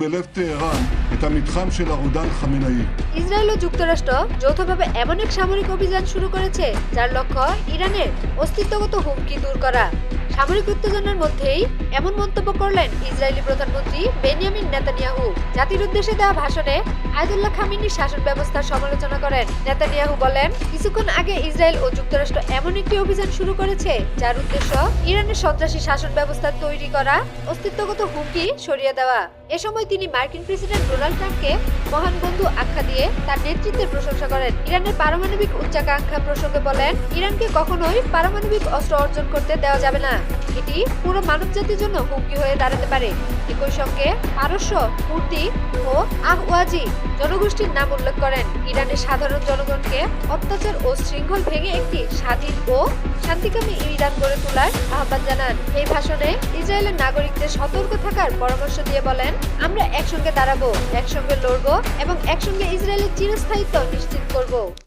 בלב טהרן את המתחם של הרודן חמינאי। Israel ও যুক্তরাষ্ট্র যৌথভাবে এমন এক সামরিক অভিযান শুরু করেছে যার লক্ষ্য ইরানের অস্তিত্বগত হুমকি দূর করা। সামরিক উত্তেজনার মধ্যেই এমন মন্তব্য করলেন ইসরায়েলি প্রধানমন্ত্রী বেনিয়ামিন নেতানিয়াহু। জাতির উদ্দেশ্যে দেওয়া ভাষণে আয়াতুল্লাহ খামেনির শাসন ব্যবস্থার সমালোচনা করেন। নেতানিয়াহু বলেন, কিছুক্ষণ আগে ইসরায়েল ও যুক্তরাষ্ট্র এমন একটি অভিযান শুরু করেছে যার উদ্দেশ্য ইরানের সন্ত্রাসী শাসন ব্যবস্থা তৈরি করা, অস্তিত্বগত হুমকি সরিয়ে দেওয়া। এ সময় তিনি মার্কিন প্রেসিডেন্ট ডোনাল্ড ট্রাম্পকে মহান বন্ধু আখ্যা দিয়ে তার নেতৃত্বের প্রশংসা করেন। ইরানের পারমাণবিক উচ্চাকাঙ্ক্ষা প্রসঙ্গে বলেন, ইরানকে কখনোই পারমাণবিক অস্ত্র অর্জন করতে দেওয়া যাবে না। এটি পুরো মানবজাতির জন্য হুমকি হয়ে দাঁড়াতে পারে। একই সঙ্গে পারস্য, কুর্দি ও আহওয়াজি জনগোষ্ঠীর নাম উল্লেখ করেন। ইরানের সাধারণ জনগণকে অত্যাচার ও শৃঙ্খল ভেঙে একটি স্বাধীন ও শান্তিকামী ইরান গড়ে তোলার আহ্বান জানান। এই ভাষণে ইসরায়েলের নাগরিকদের সতর্ক থাকার পরামর্শ দিয়ে বলেন, আমরা একসঙ্গে দাঁড়াবো, একসঙ্গে লড়বো এবং একসঙ্গে ইসরায়েলের চিরস্থায়িত্ব নিশ্চিত করব।